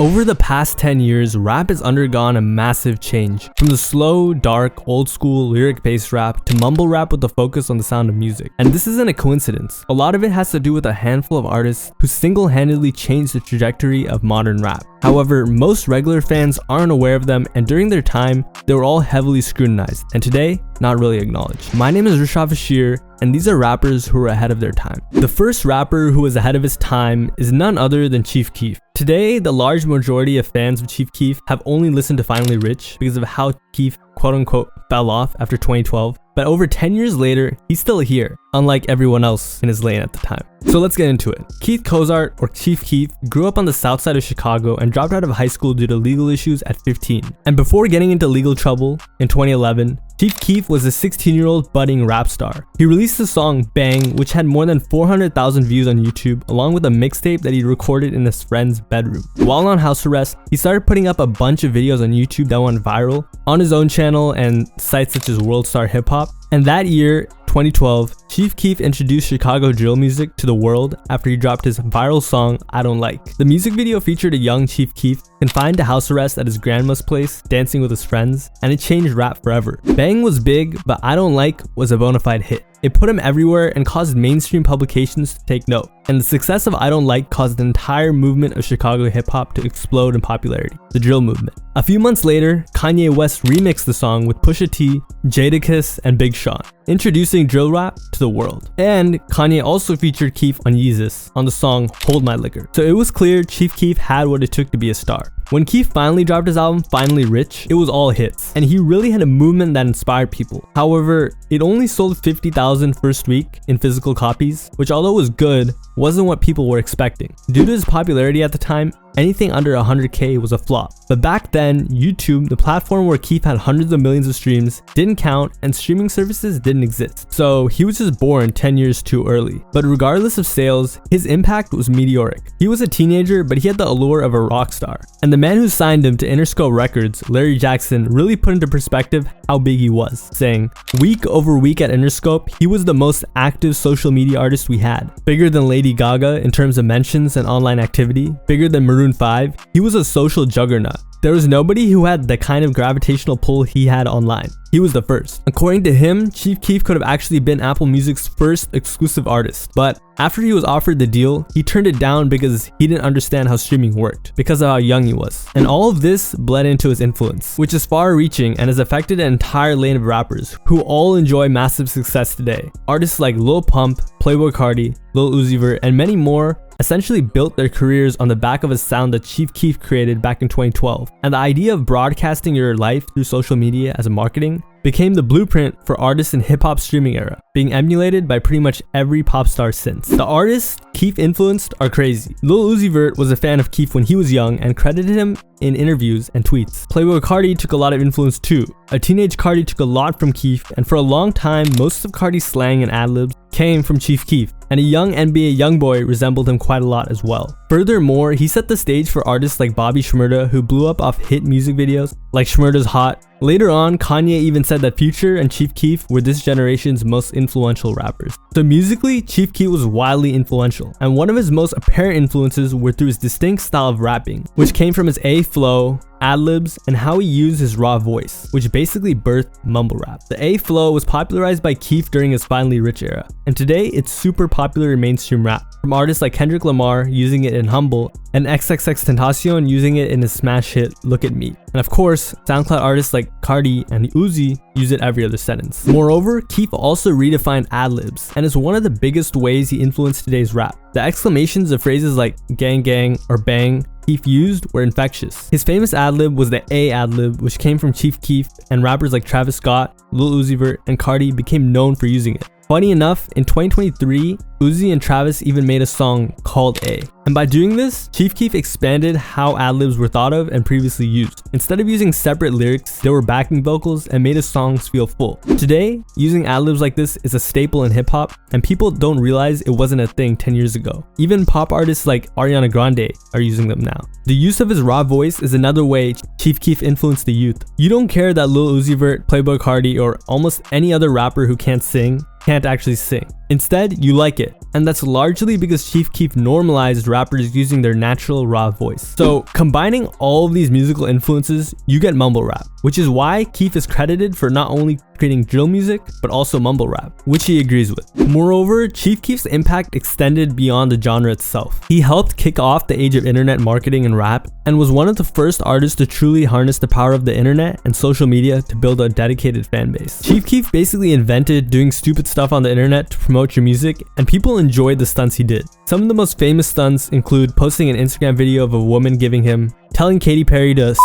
Over the past 10 years, rap has undergone a massive change. From the slow, dark, old school, lyric-based rap to mumble rap with a focus on the sound of music. And this isn't a coincidence. A lot of it has to do with a handful of artists who single-handedly changed the trajectory of modern rap. However, most regular fans aren't aware of them, and during their time, they were all heavily scrutinized, and today, not really acknowledged. My name is Rishad Bashir, and these are rappers who are ahead of their time. The first rapper who was ahead of his time is none other than Chief Keef. Today, the large majority of fans of Chief Keef have only listened to Finally Rich because of how Keef quote-unquote fell off after 2012. But over 10 years later, he's still here, unlike everyone else in his lane at the time. So let's get into it. Keith Cozart, or Chief Keef, grew up on the south side of Chicago and dropped out of high school due to legal issues at 15. And before getting into legal trouble in 2011, Chief Keef was a 16-year-old budding rap star. He released the song Bang, which had more than 400,000 views on YouTube, along with a mixtape that he recorded in his friend's bedroom. While on house arrest, he started putting up a bunch of videos on YouTube that went viral on his own channel and sites such as World Star Hip Hop. And that year, 2012, Chief Keef introduced Chicago drill music to the world after he dropped his viral song, I Don't Like. The music video featured a young Chief Keef confined to house arrest at his grandma's place, dancing with his friends, and it changed rap forever. Bang was big, but I Don't Like was a bona fide hit. It put him everywhere and caused mainstream publications to take note. And the success of I Don't Like caused the entire movement of Chicago hip-hop to explode in popularity, the drill movement. A few months later, Kanye West remixed the song with Pusha T, Jadakiss, and Big Sean, introducing drill rap to the world. And Kanye also featured Keef on Yeezus on the song Hold My Liquor. So it was clear Chief Keef had what it took to be a star. When Keef finally dropped his album Finally Rich, it was all hits, and he really had a movement that inspired people. However, it only sold 50,000 first week in physical copies, which although was good, wasn't what people were expecting. Due to his popularity at the time, anything under 100K was a flop. But back then, YouTube, the platform where Keef had hundreds of millions of streams, didn't count and streaming services didn't exist. So he was just born 10 years too early. But regardless of sales, his impact was meteoric. He was a teenager, but he had the allure of a rock star. And the man who signed him to Interscope Records, Larry Jackson, really put into perspective how big he was, saying, "Week over week at Interscope, he was the most active social media artist we had. Bigger than Lady Gaga in terms of mentions and online activity, bigger than Maroon 5, he was a social juggernaut. There was nobody who had the kind of gravitational pull he had online. He was the first." According to him, Chief Keef could have actually been Apple Music's first exclusive artist, but after he was offered the deal, he turned it down because he didn't understand how streaming worked, because of how young he was. And all of this bled into his influence, which is far-reaching and has affected an entire lane of rappers who all enjoy massive success today. Artists like Lil Pump, Playboi Carti, Lil Uzi Vert, and many more essentially built their careers on the back of a sound that Chief Keef created back in 2012. And the idea of broadcasting your life through social media as a marketing became the blueprint for artists in hip-hop streaming era, being emulated by pretty much every pop star since. The artists Keef influenced are crazy. Lil Uzi Vert was a fan of Keef when he was young and credited him in interviews and tweets. Playboi Carti took a lot of influence too. A teenage Carti took a lot from Keef, and for a long time, most of Carti's slang and ad-libs came from Chief Keef, and a young NBA YoungBoy resembled him quite a lot as well. Furthermore, he set the stage for artists like Bobby Shmurda, who blew up off hit music videos like Shmurda's Hot. Later on, Kanye even said that Future and Chief Keef were this generation's most influential rappers. So musically, Chief Keef was wildly influential, and one of his most apparent influences were through his distinct style of rapping, which came from his A-flow, ad-libs, and how he used his raw voice, which basically birthed mumble rap. The A-flow was popularized by Keef during his Finally Rich era, and today it's super popular in mainstream rap, from artists like Kendrick Lamar using it in Humble, and XXXTentacion using it in his smash hit Look at Me. And of course, SoundCloud artists like Carti and Uzi use it every other sentence. Moreover, Keef also redefined ad-libs, and is one of the biggest ways he influenced today's rap. The exclamations of phrases like gang gang or bang Keef used were infectious. His famous ad-lib was the A ad-lib, which came from Chief Keef, and rappers like Travis Scott, Lil Uzi Vert, and Carti became known for using it. Funny enough, in 2023, Uzi and Travis even made a song called A. And by doing this, Chief Keef expanded how ad-libs were thought of and previously used. Instead of using separate lyrics, there were backing vocals and made his songs feel full. Today, using ad-libs like this is a staple in hip-hop, and people don't realize it wasn't a thing 10 years ago. Even pop artists like Ariana Grande are using them now. The use of his raw voice is another way Chief Keef influenced the youth. You don't care that Lil Uzi Vert, Playboi Carti, or almost any other rapper who can't sing, can't actually sing. Instead, you like it. And that's largely because Chief Keef normalized rappers using their natural raw voice. So combining all of these musical influences, you get mumble rap, which is why Keef is credited for not only creating drill music, but also mumble rap, which he agrees with. Moreover, Chief Keef's impact extended beyond the genre itself. He helped kick off the age of internet marketing and rap, and was one of the first artists to truly harness the power of the internet and social media to build a dedicated fan base. Chief Keef basically invented doing stupid stuff on the internet to promote your music, and people enjoyed the stunts he did. Some of the most famous stunts include posting an Instagram video of a woman giving him, telling Katy Perry to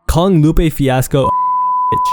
calling Lupe Fiasco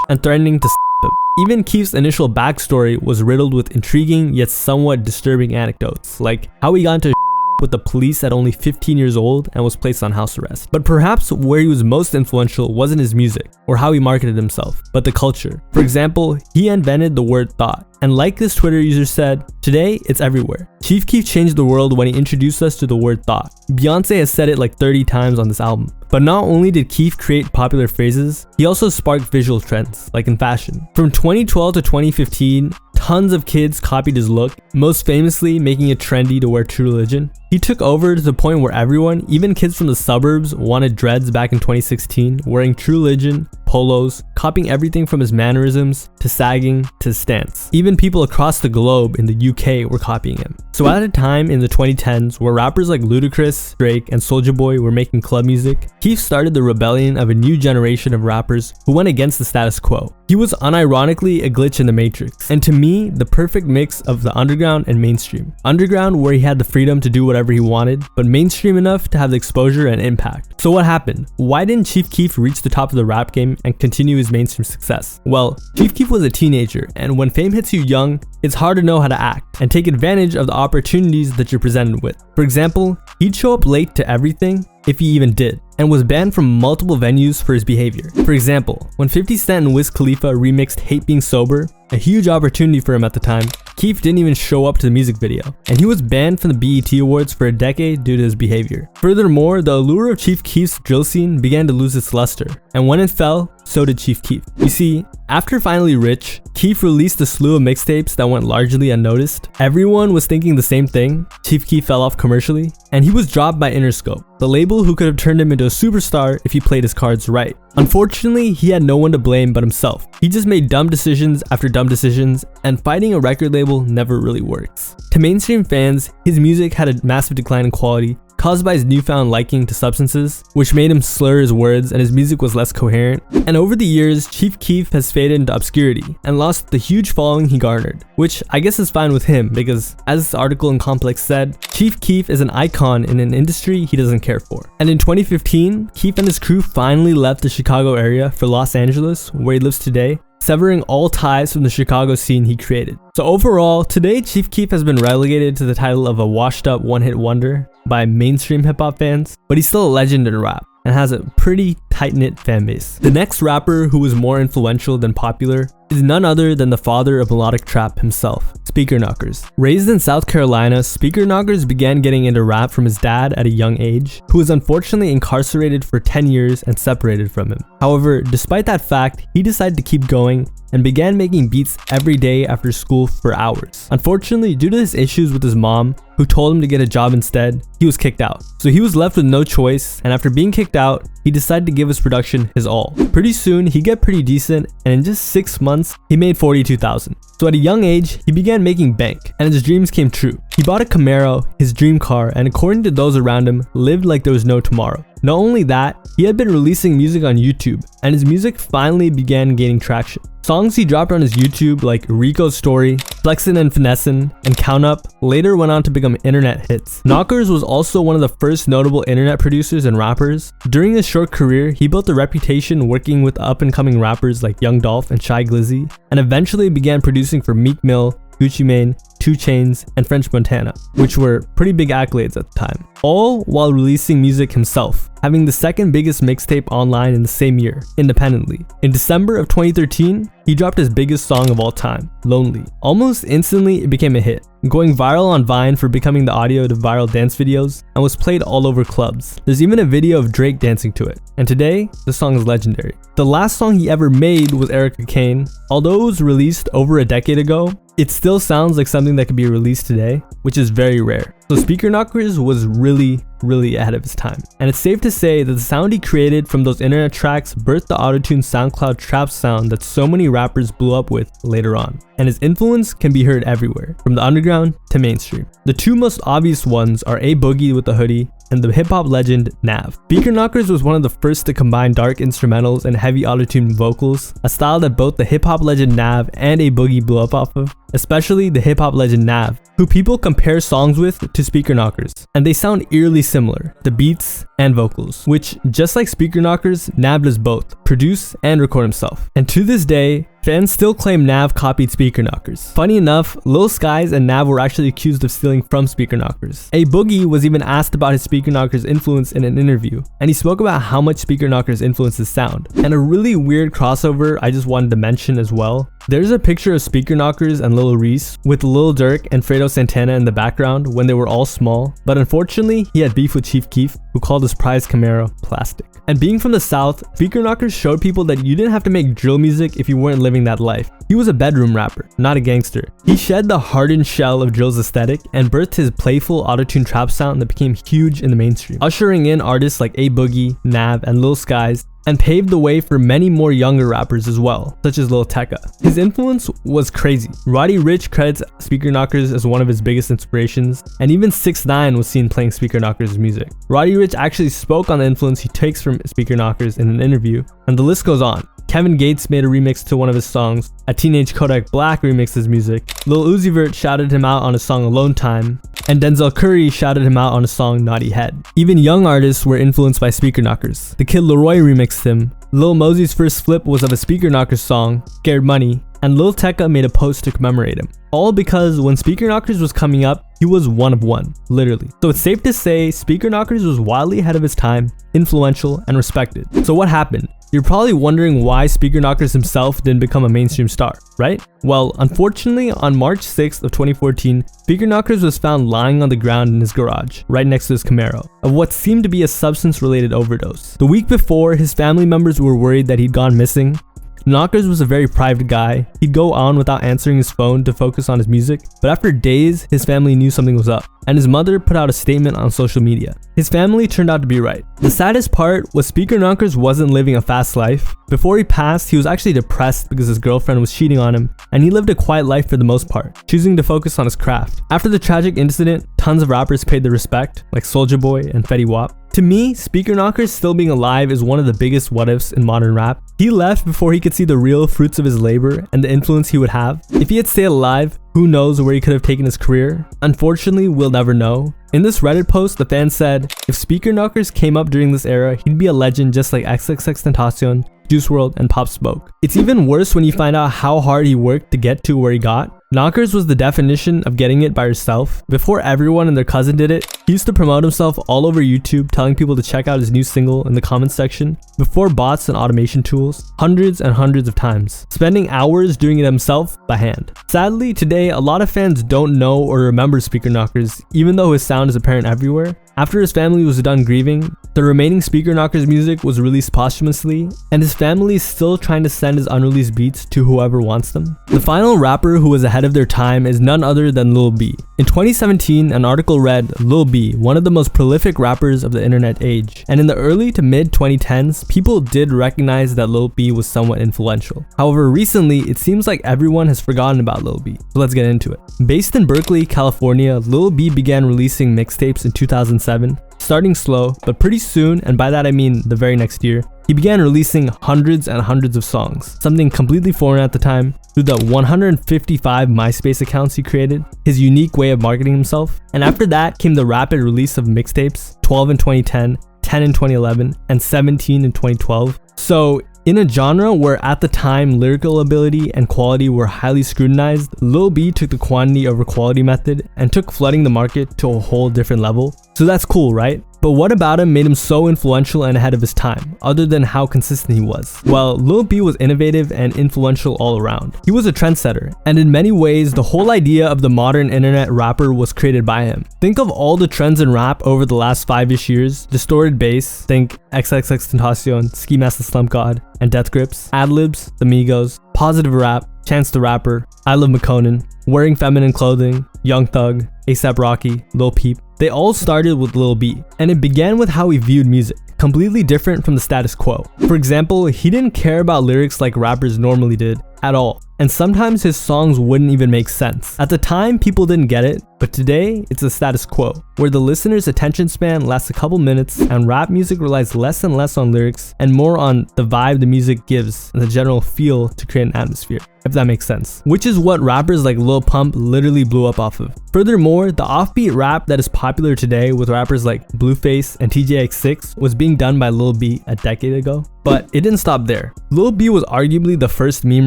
and threatening to him. Even Keef's initial backstory was riddled with intriguing yet somewhat disturbing anecdotes, like how he got into with the police at only 15 years old and was placed on house arrest. But perhaps where he was most influential wasn't his music or how he marketed himself, but the culture. For example, he invented the word thought. And like this Twitter user said, today it's everywhere. Chief Keef changed the world when he introduced us to the word thought. Beyonce has said it like 30 times on this album. But not only did Keef create popular phrases, he also sparked visual trends, like in fashion. From 2012 to 2015, tons of kids copied his look, most famously making it trendy to wear True Religion. He took over to the point where everyone, even kids from the suburbs, wanted dreads back in 2016, wearing True Religion, polos, copying everything from his mannerisms, to sagging, to his stance. Even people across the globe in the UK were copying him. So at a time in the 2010s where rappers like Ludacris, Drake, and Soulja Boy were making club music, Keef started the rebellion of a new generation of rappers who went against the status quo. He was unironically a glitch in the matrix, and to me, the perfect mix of the underground and mainstream. Underground where he had the freedom to do whatever he wanted, but mainstream enough to have the exposure and impact. So what happened? Why didn't Chief Keef reach the top of the rap game and continue his mainstream success? Well, Chief Keef was a teenager, and when fame hits you young, it's hard to know how to act and take advantage of the opportunities that you're presented with. For example, he'd show up late to everything, if he even did, and was banned from multiple venues for his behavior. For example, when 50 Cent and Wiz Khalifa remixed Hate Being Sober, a huge opportunity for him at the time, Keef didn't even show up to the music video, and he was banned from the BET Awards for a decade due to his behavior. Furthermore, the allure of Chief Keef's drill scene began to lose its luster, and when it fell, so did Chief Keef. You see, after finally rich, Keef released a slew of mixtapes that went largely unnoticed. Everyone was thinking the same thing. Chief Keef fell off commercially, and he was dropped by Interscope, the label who could have turned him into a superstar if he played his cards right. Unfortunately, he had no one to blame but himself. He just made dumb decisions after dumb decisions, and fighting a record label never really works. To mainstream fans, his music had a massive decline in quality, caused by his newfound liking to substances, which made him slur his words and his music was less coherent. And over the years, Chief Keef has faded into obscurity and lost the huge following he garnered, which I guess is fine with him because, as this article in Complex said, Chief Keef is an icon in an industry he doesn't care for. And in 2015, Keef and his crew finally left the Chicago area for Los Angeles, where he lives today, severing all ties from the Chicago scene he created. So overall, today Chief Keef has been relegated to the title of a washed up one-hit wonder by mainstream hip-hop fans, but he's still a legend in rap and has a pretty tight-knit fan base. The next rapper who was more influential than popular is none other than the father of melodic trap himself, Speaker Knockerz. Raised in South Carolina, Speaker Knockerz began getting into rap from his dad at a young age, who was unfortunately incarcerated for 10 years and separated from him. However, despite that fact, he decided to keep going and began making beats every day after school for hours. Unfortunately, due to his issues with his mom, who told him to get a job instead, he was kicked out. So he was left with no choice, and after being kicked out, he decided to give his production his all. Pretty soon, he got pretty decent, and in just 6 months, he made $42,000. So at a young age, he began making bank, and his dreams came true. He bought a Camaro, his dream car, and according to those around him, lived like there was no tomorrow. Not only that, he had been releasing music on YouTube, and his music finally began gaining traction. Songs he dropped on his YouTube like Rico's Story, Flexin' and Finessin', and Count Up later went on to become internet hits. Knockerz was also one of the first notable internet producers and rappers. During his short career, he built a reputation working with up-and-coming rappers like Young Dolph and Shy Glizzy, and eventually began producing for Meek Mill, Gucci Mane, 2 Chainz, and French Montana, which were pretty big accolades at the time, all while releasing music himself, having the second biggest mixtape online in the same year, independently. In December of 2013, he dropped his biggest song of all time, Lonely. Almost instantly, it became a hit, going viral on Vine for becoming the audio to viral dance videos, and was played all over clubs. There's even a video of Drake dancing to it, and today, the song is legendary. The last song he ever made was Erica Kane. Although it was released over a decade ago, it still sounds like something that could be released today, which is very rare. So Speaker Knockerz was really ahead of his time. And it's safe to say that the sound he created from those internet tracks birthed the autotune SoundCloud trap sound that so many rappers blew up with later on. And his influence can be heard everywhere, from the underground to mainstream. The two most obvious ones are A Boogie with the Hoodie and the hip-hop legend Nav. Speaker Knockerz was one of the first to combine dark instrumentals and heavy autotune vocals, a style that both the hip-hop legend Nav and A Boogie blew up off of, especially the hip-hop legend Nav, who people compare songs with to Speaker Knockerz, and they sound eerily similar, the beats and vocals, which, just like Speaker Knockerz, Nav does both, produce and record himself. And to this day, fans still claim Nav copied Speaker Knockerz. Funny enough, Lil Skies and Nav were actually accused of stealing from Speaker Knockerz. A Boogie was even asked about his Speaker Knockerz influence in an interview, and he spoke about how much Speaker Knockerz influenced his sound. And a really weird crossover I just wanted to mention as well. There's a picture of Speaker Knockerz and Lil Reese with Lil Durk and Fredo Santana in the background when they were all small, but unfortunately he had beef with Chief Keef, who called his prized Camaro plastic. And being from the South, Speaker Knockerz showed people that you didn't have to make drill music if you weren't living that life. He was a bedroom rapper, not a gangster. He shed the hardened shell of drill's aesthetic and birthed his playful autotune trap sound that became huge in the mainstream, ushering in artists like A Boogie, Nav, and Lil Skies, and paved the way for many more younger rappers as well, such as Lil Tecca. His influence was crazy. Roddy Ricch credits Speaker Knockerz as one of his biggest inspirations, and even 6ix9ine was seen playing Speaker Knockerz music. Roddy Ricch actually spoke on the influence he takes from Speaker Knockerz in an interview, and the list goes on. Kevin Gates made a remix to one of his songs, a Teenage Kodak Black remixed his music, Lil Uzi Vert shouted him out on his song Alone Time, and Denzel Curry shouted him out on his song Naughty Head. Even young artists were influenced by Speaker Knockerz. The Kid Leroy remixed him, Lil Mosey's first flip was of a Speaker Knockerz song, Scared Money, and Lil Tecca made a post to commemorate him. All because when Speaker Knockerz was coming up, he was one of one, literally. So it's safe to say Speaker Knockerz was wildly ahead of his time, influential, and respected. So what happened? You're probably wondering why Speaker Knockerz himself didn't become a mainstream star, right? Well, unfortunately, on March 6th of 2014, Speaker Knockerz was found lying on the ground in his garage, right next to his Camaro, of what seemed to be a substance-related overdose. The week before, his family members were worried that he'd gone missing. Knockerz was a very private guy. He'd go on without answering his phone to focus on his music, but after days, his family knew something was up, and his mother put out a statement on social media. His family turned out to be right. The saddest part was Speaker Knockerz wasn't living a fast life. Before he passed, he was actually depressed because his girlfriend was cheating on him, and he lived a quiet life for the most part, choosing to focus on his craft. After the tragic incident, tons of rappers paid their respect, like Soulja Boy and Fetty Wap. To me, Speaker Knockerz still being alive is one of the biggest what-ifs in modern rap. He left before he could see the real fruits of his labor and the influence he would have. If he had stayed alive, who knows where he could have taken his career? Unfortunately, we'll never know. In this Reddit post, the fan said, if Speaker Knockerz came up during this era, he'd be a legend just like XXXTentacion, Juice WRLD, and Pop Smoke. It's even worse when you find out how hard he worked to get to where he got. Knockerz was the definition of getting it by yourself. Before everyone and their cousin did it, he used to promote himself all over YouTube, telling people to check out his new single in the comments section, before bots and automation tools, hundreds and hundreds of times, spending hours doing it himself by hand. Sadly, today, a lot of fans don't know or remember Speaker Knockerz, even though his sound is apparent everywhere. After his family was done grieving, the remaining Speaker Knockerz music was released posthumously, and his family is still trying to send his unreleased beats to whoever wants them. The final rapper who was ahead of their time is none other than Lil B. In 2017, an article read, Lil B, one of the most prolific rappers of the internet age. And in the early to mid 2010s, people did recognize that Lil B was somewhat influential. However, recently, it seems like everyone has forgotten about Lil B. So let's get into it. Based in Berkeley, California, Lil B began releasing mixtapes in 2007, starting slow, but pretty soon, and by that I mean the very next year, he began releasing hundreds and hundreds of songs, something completely foreign at the time, through the 155 MySpace accounts he created, his unique way of marketing himself. And after that came the rapid release of mixtapes, 12 in 2010, 10 in 2011, and 17 in 2012. So, in a genre where at the time lyrical ability and quality were highly scrutinized, Lil B took the quantity over quality method and took flooding the market to a whole different level. So that's cool, right? But what about him made him so influential and ahead of his time, other than how consistent he was? Well, Lil B was innovative and influential all around. He was a trendsetter, and in many ways, the whole idea of the modern internet rapper was created by him. Think of all the trends in rap over the last 5-ish years: distorted bass, think XXXTentacion, Ski Mask the Slump God, and Death Grips, ad-libs, the Migos, positive rap, Chance the Rapper, I Love McConan, Wearing Feminine Clothing, Young Thug, A$AP Rocky, Lil Peep. They all started with Lil B, and it began with how he viewed music, completely different from the status quo. For example, he didn't care about lyrics like rappers normally did at all, and sometimes his songs wouldn't even make sense. At the time, people didn't get it, but today, it's the status quo, where the listener's attention span lasts a couple minutes and rap music relies less and less on lyrics and more on the vibe the music gives and the general feel to create an atmosphere, if that makes sense. Which is what rappers like Lil Pump literally blew up off of. Furthermore, the offbeat rap that is popular today with rappers like Blueface and TJX6 was being done by Lil B a decade ago. But it didn't stop there. Lil B was arguably the first meme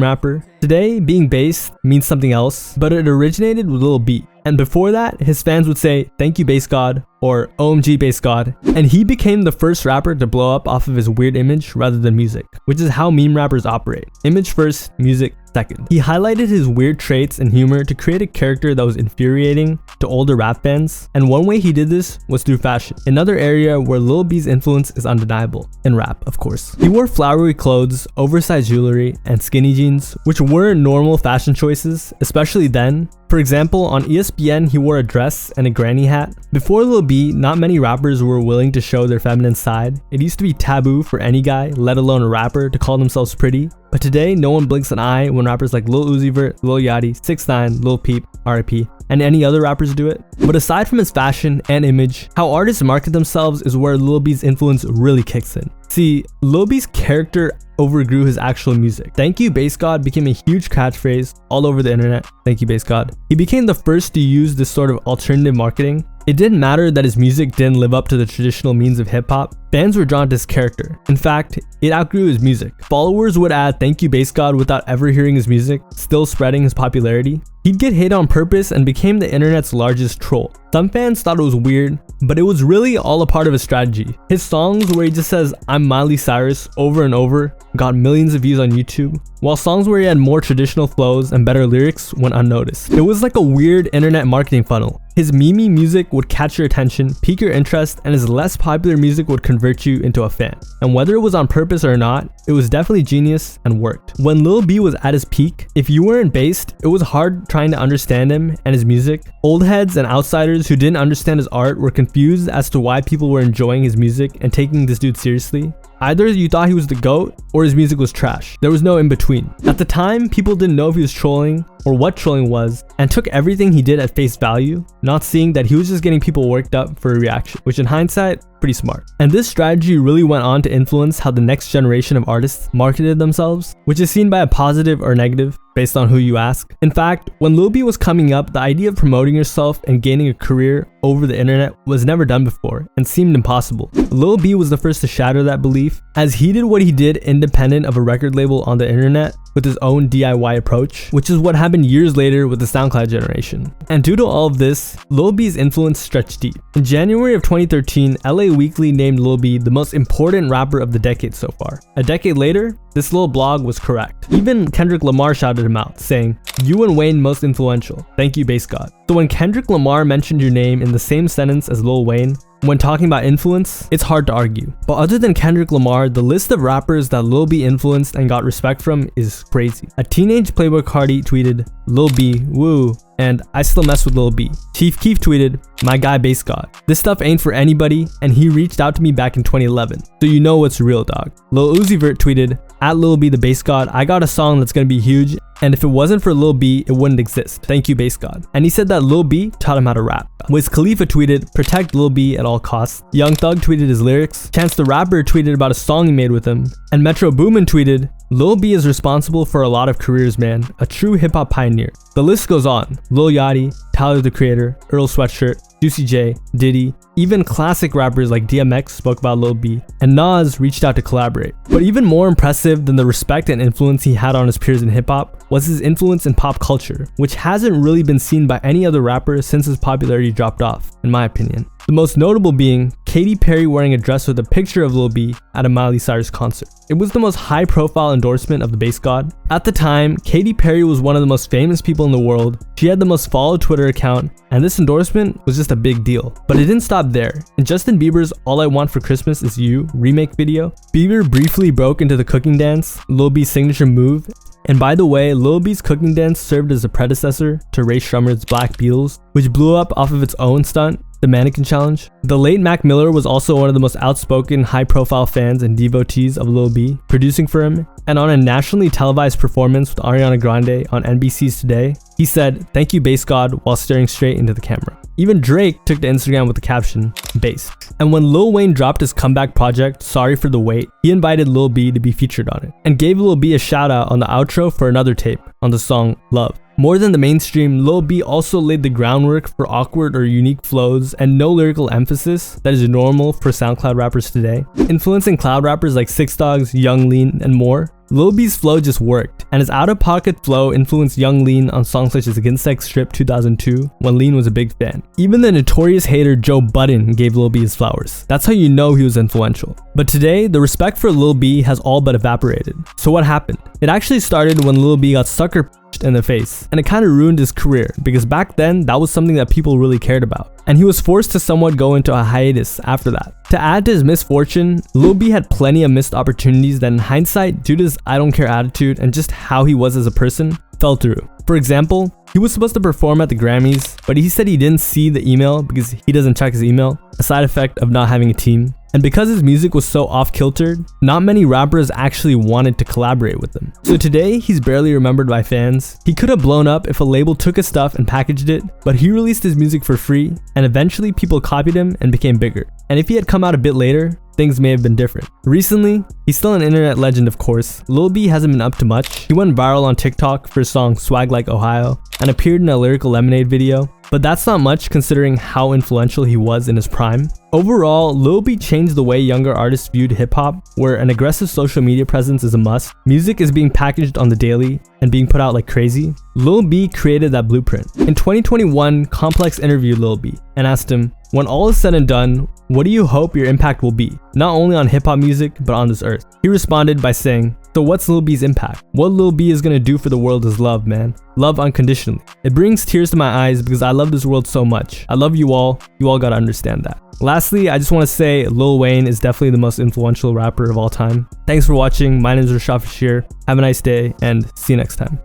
rapper. Today, being based means something else, but it originated with Lil B. And before that, his fans would say, "Thank you, Bass God," or "OMG, Bass God." And he became the first rapper to blow up off of his weird image rather than music, which is how meme rappers operate. Image first, music second. He highlighted his weird traits and humor to create a character that was infuriating to older rap fans, and one way he did this was through fashion. Another area where Lil B's influence is undeniable, in rap, of course. He wore flowery clothes, oversized jewelry, and skinny jeans, which weren't normal fashion choices, especially then. For example, on ESPN, he wore a dress and a granny hat. Before Lil B, not many rappers were willing to show their feminine side. It used to be taboo for any guy, let alone a rapper, to call themselves pretty. But today, no one blinks an eye when rappers like Lil Uzi Vert, Lil Yachty, 6ix9ine, Lil Peep, RIP, and any other rappers do it. But aside from his fashion and image, how artists market themselves is where Lil B's influence really kicks in. See, Lil B's character overgrew his actual music. "Thank you, Bass God" became a huge catchphrase all over the internet. Thank you, Bass God. He became the first to use this sort of alternative marketing. It didn't matter that his music didn't live up to the traditional means of hip-hop. Fans were drawn to his character. In fact, it outgrew his music. Followers would add "Thank you, Bass God" without ever hearing his music, still spreading his popularity. He'd get hate on purpose and became the internet's largest troll. Some fans thought it was weird, but it was really all a part of his strategy. His songs where he just says "I'm Miley Cyrus" over and over got millions of views on YouTube, while songs where he had more traditional flows and better lyrics went unnoticed. It was like a weird internet marketing funnel. His meme music would catch your attention, pique your interest, and his less popular music would convert you into a fan. And whether it was on purpose or not, it was definitely genius and worked. When Lil B was at his peak, if you weren't based, it was hard trying to understand him and his music. Old heads and outsiders who didn't understand his art were confused as to why people were enjoying his music and taking this dude seriously. Either you thought he was the GOAT or his music was trash. There was no in between. At the time, people didn't know if he was trolling or what trolling was and took everything he did at face value, not seeing that he was just getting people worked up for a reaction, which in hindsight, pretty smart. And this strategy really went on to influence how the next generation of artists marketed themselves, which is seen by a positive or negative based on who you ask. In fact, when Lil B was coming up, the idea of promoting yourself and gaining a career over the internet was never done before and seemed impossible. Lil B was the first to shatter that belief, as he did what he did independent of a record label on the internet with his own DIY approach, which is what happened years later with the SoundCloud generation. And due to all of this, Lil B's influence stretched deep. In January of 2013, LA Weekly named Lil B the most important rapper of the decade so far. A decade later, this little blog was correct. Even Kendrick Lamar shouted him out, saying, "You and Wayne most influential. Thank you, Bass God." So when Kendrick Lamar mentioned your name in the same sentence as Lil Wayne, when talking about influence, it's hard to argue. But other than Kendrick Lamar, the list of rappers that Lil B influenced and got respect from is crazy. A teenage Playboy Cardi tweeted, "Lil B, woo," and "I still mess with Lil B." Chief Keef tweeted, "My guy Bass God. This stuff ain't for anybody, and he reached out to me back in 2011. So you know what's real, dog." Lil Uzi Vert tweeted, "At Lil B the Bass God, I got a song that's gonna be huge, and if it wasn't for Lil B, it wouldn't exist. Thank you, Bass God." And he said that Lil B taught him how to rap. Wiz Khalifa tweeted, "Protect Lil B at all costs." Young Thug tweeted his lyrics. Chance the Rapper tweeted about a song he made with him. And Metro Boomin tweeted, "Lil B is responsible for a lot of careers, man. A true hip-hop pioneer." The list goes on. Lil Yachty, Tyler the Creator, Earl Sweatshirt, Juicy J, Diddy, even classic rappers like DMX spoke about Lil B, and Nas reached out to collaborate. But even more impressive than the respect and influence he had on his peers in hip-hop was his influence in pop culture, which hasn't really been seen by any other rapper since his popularity dropped off, in my opinion. The most notable being Katy Perry wearing a dress with a picture of Lil B at a Miley Cyrus concert. It was the most high-profile endorsement of the Bass God. At the time, Katy Perry was one of the most famous people in the world. She had the most followed Twitter account, and this endorsement was just a big deal. But it didn't stop there. In Justin Bieber's All I Want for Christmas Is You remake video, Bieber briefly broke into the cooking dance, Lil B's signature move, And by the way, Lil B's cooking dance served as a predecessor to Ray Shrummer's Black Beatles, which blew up off of its own stunt, the Mannequin Challenge. The late Mac Miller was also one of the most outspoken, high-profile fans and devotees of Lil B, producing for him. And on a nationally televised performance with Ariana Grande on NBC's Today, he said, "Thank you, Bass God," while staring straight into the camera. Even Drake took to Instagram with the caption, "Bass." And when Lil Wayne dropped his comeback project, Sorry for the Wait, he invited Lil B to be featured on it, and gave Lil B a shout out on the outro for another tape on the song Love. More than the mainstream, Lil B also laid the groundwork for awkward or unique flows and no lyrical emphasis that is normal for SoundCloud rappers today. Influencing cloud rappers like Six Dogs, Young Lean, and more, Lil B's flow just worked, and his out-of-pocket flow influenced Young Lean on songs such as Against Sex Strip 2002, when Lean was a big fan. Even the notorious hater Joe Budden gave Lil B his flowers. That's how you know he was influential. But today, the respect for Lil B has all but evaporated. So what happened? It actually started when Lil B got sucker punched in the face, and it kind of ruined his career, because back then, that was something that people really cared about. And he was forced to somewhat go into a hiatus after that. To add to his misfortune, Lil B had plenty of missed opportunities that in hindsight, due to his I don't care attitude and just how he was as a person, fell through. For example, he was supposed to perform at the Grammys, but he said he didn't see the email because he doesn't check his email, a side effect of not having a team. And because his music was so off-kiltered, not many rappers actually wanted to collaborate with him. So today, he's barely remembered by fans. He could have blown up if a label took his stuff and packaged it, but he released his music for free, and eventually people copied him and became bigger. And if he had come out a bit later, things may have been different. Recently, he's still an internet legend of course. Lil B hasn't been up to much. He went viral on TikTok for his song Swag Like Ohio, and appeared in a Lyrical Lemonade video. But that's not much considering how influential he was in his prime. Overall, Lil B changed the way younger artists viewed hip-hop, where an aggressive social media presence is a must. Music is being packaged on the daily and being put out like crazy. Lil B created that blueprint. In 2021, Complex interviewed Lil B and asked him, "When all is said and done, what do you hope your impact will be? Not only on hip-hop music, but on this earth?" He responded by saying, "So what's Lil B's impact? What Lil B is gonna do for the world is love, man. Love unconditionally. It brings tears to my eyes because I love this world so much. I love you all gotta understand that." Lastly, I just want to say Lil Wayne is definitely the most influential rapper of all time. Thanks for watching. My name is Rashad Fashir. Have a nice day and see you next time.